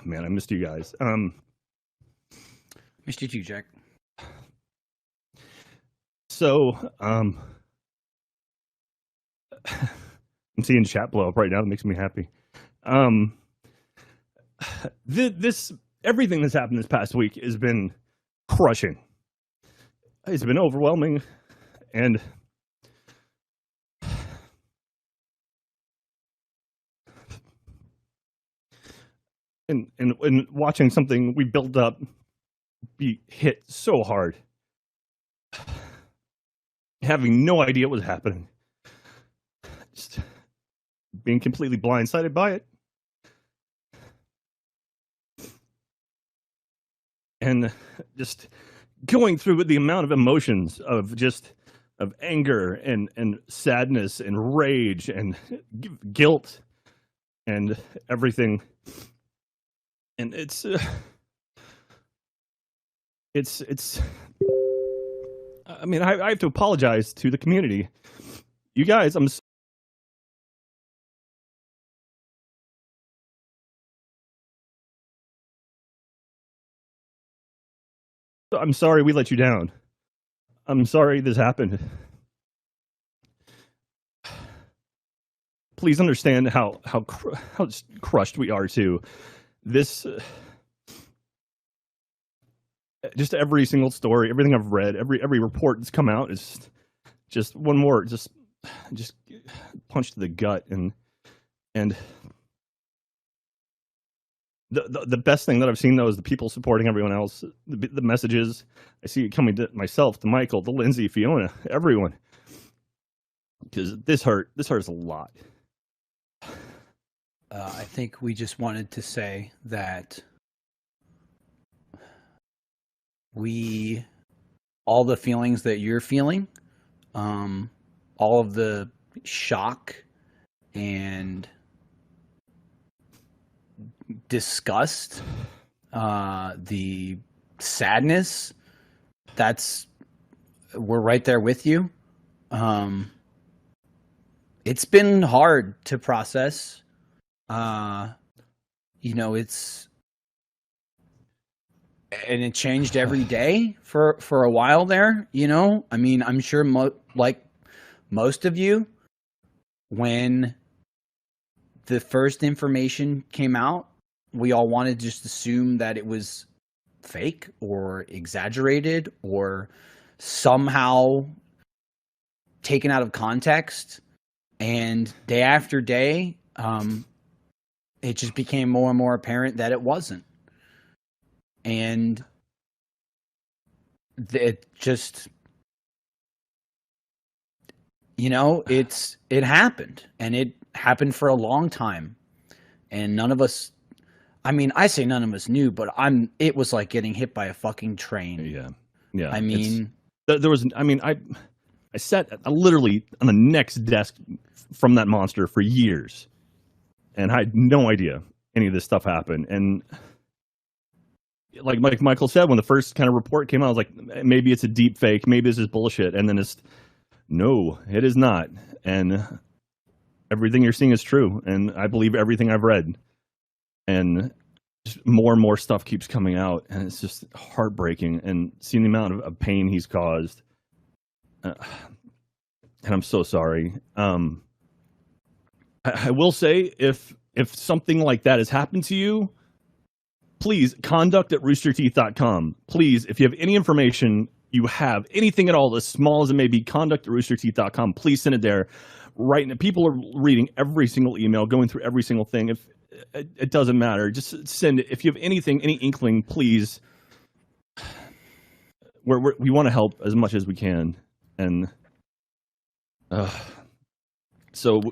Man, I missed you guys. Missed you too, Jack. So, I'm seeing chat blow up right now. That makes me happy. This everything that's happened this past week has been crushing. It's been overwhelming, and and watching something we built up be hit so hard, having no idea what was happening, just being completely blindsided by it, and just going through with the amount of emotions of anger and sadness and rage and guilt and everything. And it's I mean, I have to apologize to the community. You guys, I'm sorry we let you down. I'm sorry this happened. Please understand how crushed we are too. This just every single story, everything I've read, every report that's come out is just one more just punch to the gut. And the best thing that I've seen though is the people supporting everyone else, the messages I see it coming to myself, to Michael, to Lindsay, Fiona, everyone, because this hurts a lot. I think we just wanted to say that all the feelings that you're feeling, all of the shock and disgust, the sadness, we're right there with you. It's been hard to process. And it changed every day for a while there, I mean, I'm sure like most of you, when the first information came out, we all wanted to just assume that it was fake or exaggerated or somehow taken out of context. And day after day, it just became more and more apparent that it wasn't. And it just, it happened, and it happened for a long time. And none of us, I mean, I say none of us knew, but it was like getting hit by a fucking train. Yeah. I mean, I sat literally on the next desk from that monster for years, and I had no idea any of this stuff happened. And like Michael said, when the first kind of report came out, I was like, maybe it's a deep fake, maybe this is bullshit. And then no, it is not. And everything you're seeing is true. And I believe everything I've read. And just more and more stuff keeps coming out, and it's just heartbreaking. And seeing the amount of pain he's caused, and I'm so sorry. I will say, if something like that has happened to you, please, conduct@roosterteeth.com. Please, if you have any information, you have anything at all, as small as it may be, conduct@roosterteeth.com. Please send it there. Right now, people are reading every single email, going through every single thing. If it doesn't matter, just send it. If you have anything, any inkling, please. We want to help as much as we can. And so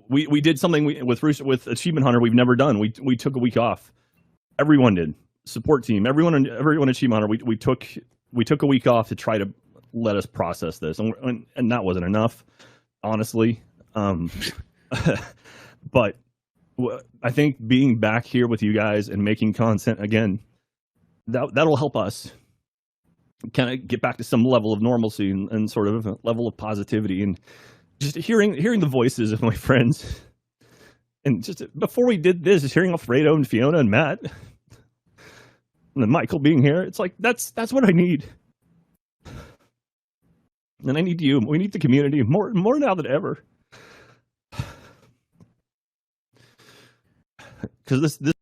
we did something with Achievement Hunter we've never done. We took a week off. Everyone did. Support team, everyone at Achievement Hunter, we took a week off to try to let us process this, and that wasn't enough, honestly. But I think being back here with you guys and making content again, that'll help us kind of get back to some level of normalcy and sort of a level of positivity, and just hearing the voices of my friends. And just before we did this, just hearing Alfredo and Fiona and Matt, then Michael being here, it's like that's what I need. And I need you. We need the community more now than ever. Because this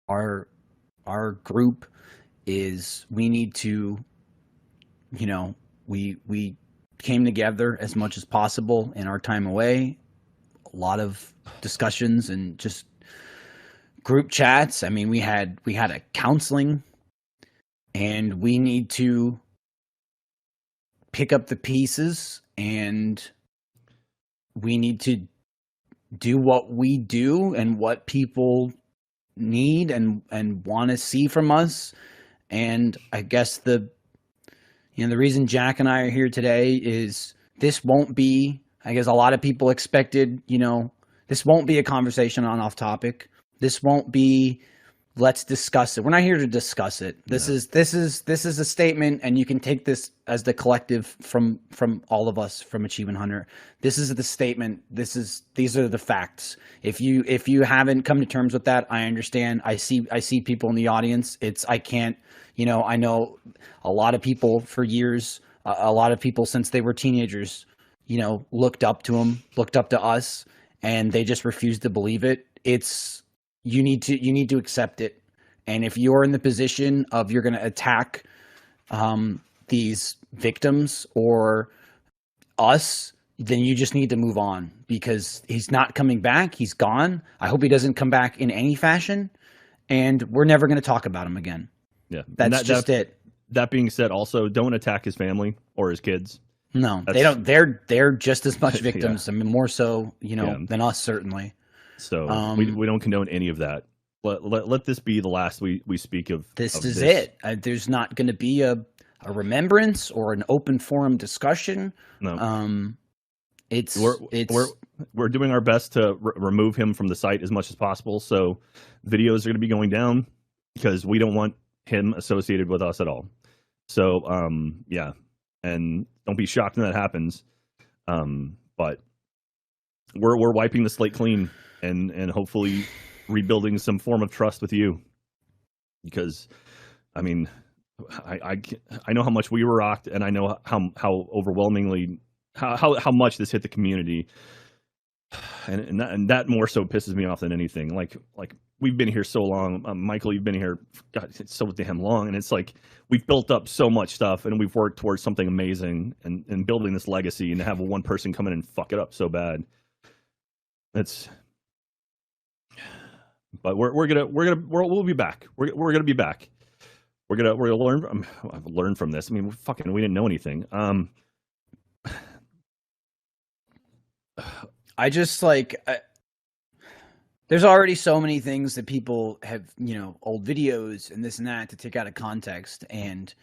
our group is, we need to, we came together as much as possible in our time away. A lot of discussions and just group chats. I mean, we had a counseling, and we need to pick up the pieces, and we need to do what we do and what people need and want to see from us. And I guess the reason Jack and I are here today is this won't be, I guess a lot of people expected, this won't be a conversation on off topic. This won't be, let's discuss it. We're not here to discuss it. This is a statement, and you can take this as the collective from all of us from Achievement Hunter. This is the statement. These are the facts. If you haven't come to terms with that, I understand. I see people in the audience. I can't, I know a lot of people for years, a lot of people since they were teenagers, looked up to him, looked up to us, and they just refused to believe it. You need to accept it. And if you're in the position of you're going to attack these victims or us, then you just need to move on, because he's not coming back. He's gone. I hope he doesn't come back in any fashion, and we're never going to talk about him again. Yeah, that's just it. That being said, also don't attack his family or his kids. No, they don't. They're just as much victims. Yeah. I mean, more so, than us, certainly. So we don't condone any of that. Let this be the last we speak of. This is it. There's not going to be a remembrance or an open forum discussion. No. We're doing our best to remove him from the site as much as possible. So videos are going to be going down because we don't want him associated with us at all. So yeah, and don't be shocked when that happens. But we're wiping the slate clean and hopefully rebuilding some form of trust with you, because I mean, I know how much we were rocked, and I know how overwhelmingly how much this hit the community, and that more so pisses me off than anything. Like we've been here so long, Michael, you've been here, God, it's so damn long, and it's like we've built up so much stuff, and we've worked towards something amazing and building this legacy, and to have one person come in and fuck it up so bad, but we'll be back. We're gonna be back. We're gonna learn from this. I mean, we didn't know anything. I just there's already so many things that people have, old videos and this and that to take out of context. And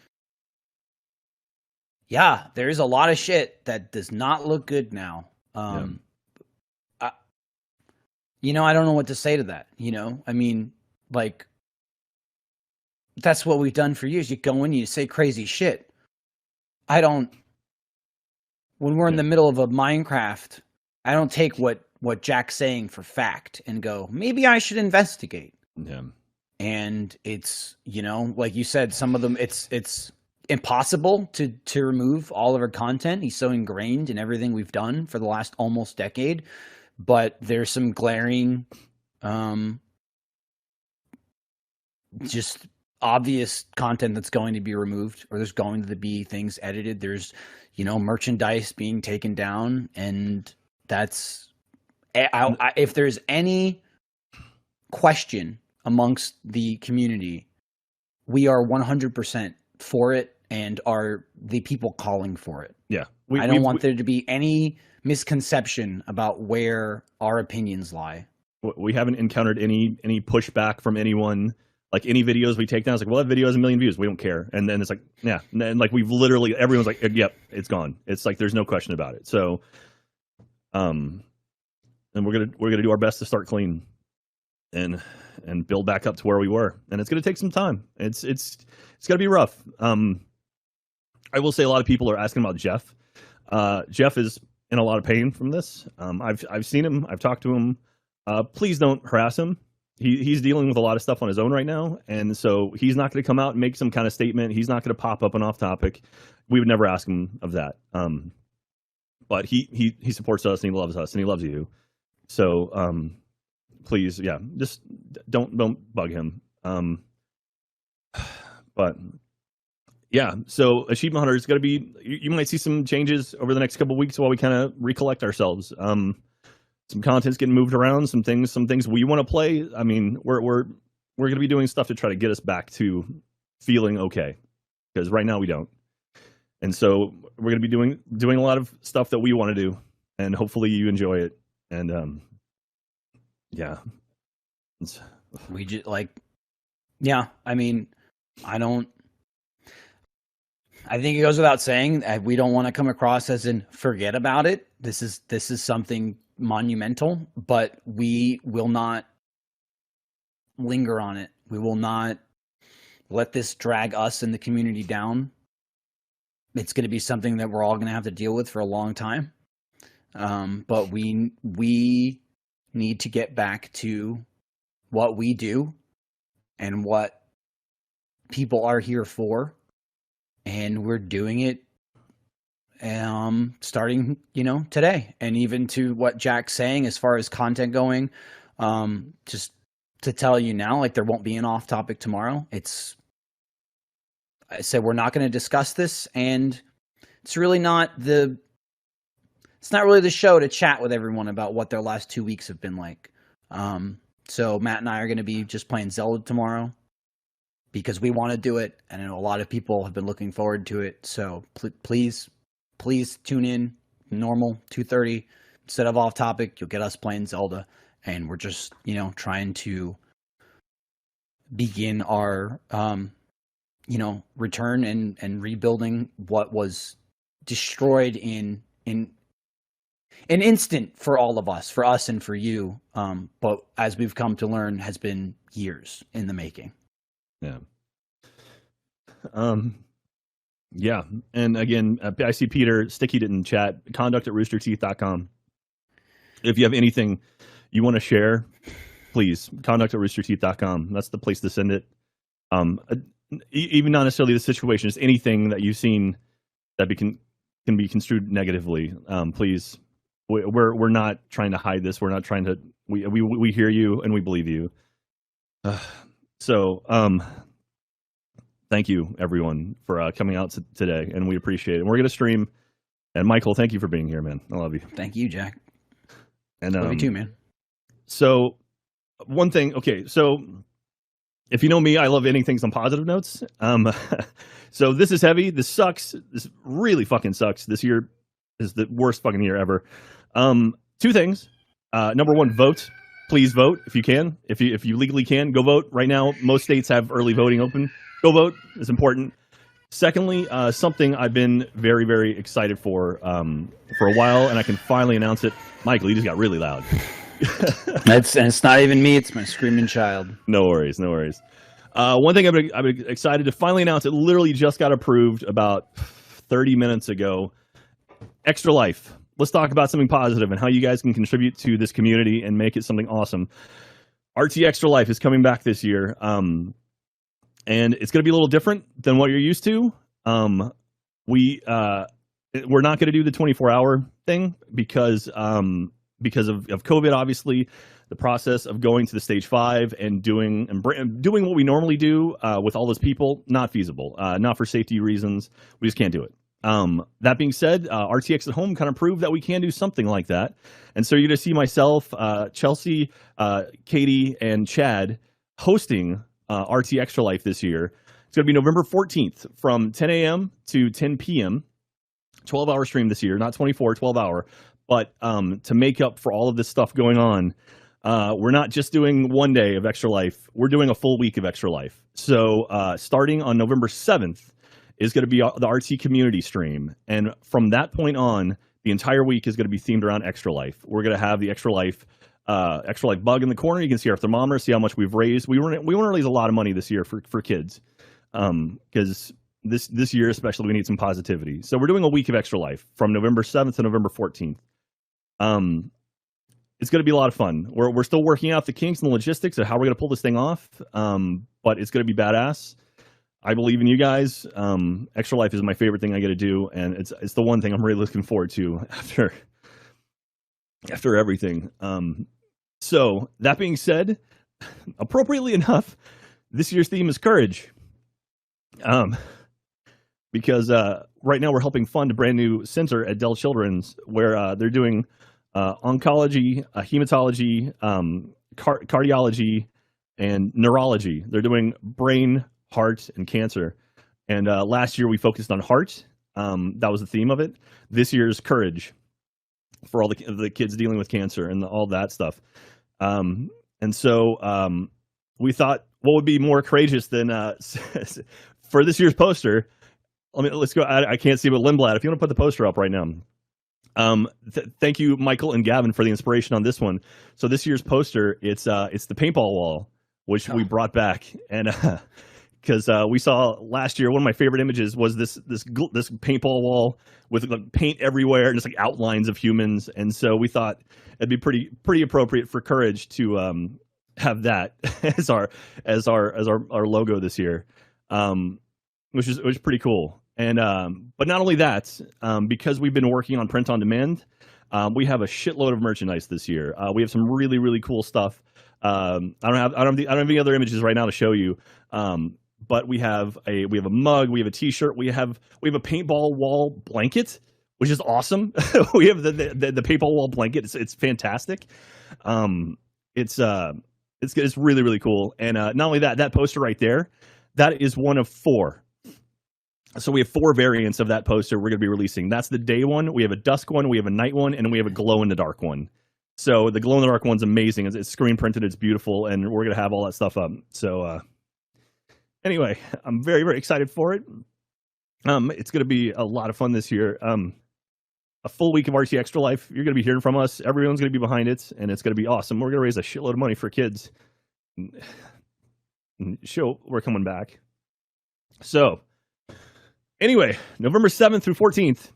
yeah, there's a lot of shit that does not look good now. I don't know what to say to that. I mean, that's what we've done for years. You go in, you say crazy shit. When we're in the middle of a Minecraft, I don't take what Jack's saying for fact and go, maybe I should investigate. Yeah. And it's, like you said, some of them, it's impossible to remove all of our content. He's so ingrained in everything we've done for the last almost decade. But there's some glaring, just obvious content that's going to be removed, or there's going to be things edited. There's, merchandise being taken down, and that's, if there's any question amongst the community, we are 100% for it and are the people calling for it. Yeah. I don't want there to be any misconception about where our opinions lie. We haven't encountered any pushback from anyone Like any videos we take down, it's like, well, that video has 1 million views. We don't care. And then it's like, yeah. And then like we've literally, everyone's like, yep, it's gone. It's like, there's no question about it. So, and we're going to do our best to start clean and build back up to where we were. And it's going to take some time. It's going to be rough. I will say a lot of people are asking about Jeff. Jeff is in a lot of pain from this. I've seen him. I've talked to him. Please don't harass him. He's dealing with a lot of stuff on his own right now, and so he's not going to come out and make some kind of statement. He's not going to pop up and off topic. We would never ask him of that. But he supports us and he loves us and he loves you. So please, yeah, just don't bug him. But yeah, so Achievement Hunter is going to be. You might see some changes over the next couple of weeks while we kind of recollect ourselves. Some content's getting moved around. Some things we want to play. I mean, we're going to be doing stuff to try to get us back to feeling okay, because right now we don't. And so we're going to be doing a lot of stuff that we want to do, and hopefully you enjoy it. And yeah, we just like, yeah. I mean, I think it goes without saying that we don't want to come across as in forget about it. This is something monumental, but we will not linger on it. We will not let this drag us and the community down. It's going to be something that we're all going to have to deal with for a long time. But we need to get back to what we do and what people are here for. And we're doing it starting, today. And even to what Jack's saying as far as content going, just to tell you now, like there won't be an off topic tomorrow. I said we're not going to discuss this, and it's really not the show to chat with everyone about what their last 2 weeks have been like. So Matt and I are going to be just playing Zelda tomorrow, because we want to do it, and I know a lot of people have been looking forward to it. So please tune in, normal 2:30 instead of off topic. You'll get us playing Zelda, and we're just trying to begin our return and rebuilding what was destroyed in an instant for all of us, for us and for you. But as we've come to learn, has been years in the making. Yeah. Yeah. And again, I see Peter Sticky didn't chat. conduct@roosterteeth.com. If you have anything you want to share, please conduct@roosterteeth.com. That's the place to send it. Even not necessarily the situation, just anything that you've seen that can be construed negatively. Please, we're not trying to hide this. We're not trying to. We hear you and we believe you. So thank you everyone for coming out today, and we appreciate it. We're gonna stream. And Michael, thank you for being here, man. I love you. Thank you, Jack. And love you too, man. So one thing, okay, so if you know me, I love ending things on positive notes. So this is heavy. This sucks. This really fucking sucks. This year is the worst fucking year ever. Two things. Number one, vote. Please vote if you can. If you legally can, go vote right now. Most states have early voting open. Go vote. It's important. Secondly, something I've been very, very excited for a while, and I can finally announce it. Michael, you just got really loud. And it's not even me; it's my screaming child. No worries, no worries. One thing I've been excited to finally announce. It literally just got approved about 30 minutes ago. Extra Life. Let's talk about something positive and how you guys can contribute to this community and make it something awesome. RT Extra Life is coming back this year, and it's going to be a little different than what you're used to. We're not going to do the 24-hour thing because of COVID, obviously. The process of going to the stage 5 and doing what we normally do with all those people, not feasible, not for safety reasons. We just can't do it. That being said, RTX at Home kind of proved that we can do something like that. And so you're going to see myself, Chelsea, Katie, and Chad hosting RT Extra Life this year. It's going to be November 14th from 10 a.m. to 10 p.m. 12-hour stream this year, not 24, 12-hour. But to make up for all of this stuff going on, We're not just doing one day of Extra Life. We're doing a full week of Extra Life. So starting on November 7th is going to be the RT community stream. And from that point on, the entire week is going to be themed around Extra Life. We're going to have the Extra Life bug in the corner. You can see our thermometer, see how much we've raised. We want to raise a lot of money this year for kids, because this year especially we need some positivity. So we're doing a week of Extra Life from November 7th to November 14th. It's going to be a lot of fun. We're still working out the kinks and the logistics of how we're going to pull this thing off, but it's going to be badass. I believe in you guys. Extra Life is my favorite thing I get to do, and it's the one thing I'm really looking forward to after everything. So that being said, appropriately enough, this year's theme is courage. Because right now we're helping fund a brand new center at Dell Children's where they're doing oncology, hematology, cardiology, and neurology. They're doing brain, heart, and cancer. And last year we focused on heart. That was the theme of it. This year's courage for all the kids dealing with cancer and all that stuff. And so we thought, what would be more courageous than for this year's poster? Let's go. I can't see, but Lindblad, if you want to put the poster up right now. Thank you, Michael and Gavin, for the inspiration on this one. So this year's poster, it's the paintball wall, which we brought back, and because we saw last year, one of my favorite images was this paintball wall with like, paint everywhere and just like outlines of humans, and so we thought it'd be pretty appropriate for Courage to have that as our logo this year, which is pretty cool. And but not only that, because we've been working on print on demand, we have a shitload of merchandise this year. We have some really cool stuff. I don't have any other images right now to show you. But we have a mug, we have a T-shirt, we have a paintball wall blanket, which is awesome. We have the paintball wall blanket. It's fantastic. It's really cool. And not only that poster right there, that is one of 4. So we have 4 variants of that poster we're going to be releasing. That's the day one. We have a dusk one, we have a night one, and we have a glow in the dark one. So the glow in the dark one's amazing. It's screen printed, it's beautiful, and we're going to have all that stuff up. So anyway, I'm very excited for it. It's going to be a lot of fun this year. A full week of RT Extra Life. You're going to be hearing from us. Everyone's going to be behind it, and it's going to be awesome. We're going to raise a shitload of money for kids. Show we're coming back. So anyway, November 7th through 14th.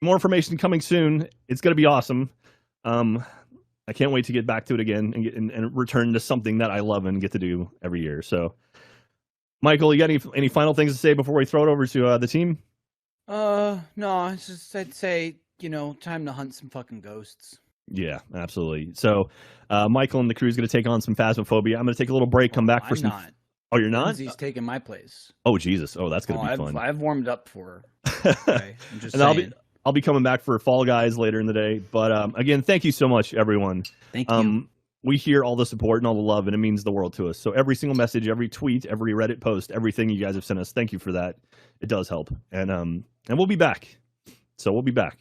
More information coming soon. It's going to be awesome. I can't wait to get back to it again and return to something that I love and get to do every year. So, Michael, you got any final things to say before we throw it over to the team? No, I'd say, time to hunt some fucking ghosts. Yeah, absolutely. So, Michael and the crew is going to take on some Phasmophobia. I'm going to take a little break, come back for some... Not. Oh, you're not? Lindsay's taking my place. Oh, Jesus. Oh, that's going to be fun. I've warmed up for her. Okay, I'm just saying. I'll be coming back for Fall Guys later in the day. But again, thank you so much, everyone. Thank you. We hear all the support and all the love, and it means the world to us. So every single message, every tweet, every Reddit post, everything you guys have sent us, thank you for that. It does help. And we'll be back. So we'll be back.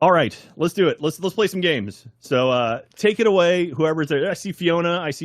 All right, let's do it. Let's play some games. So take it away, whoever's there. I see Fiona. I see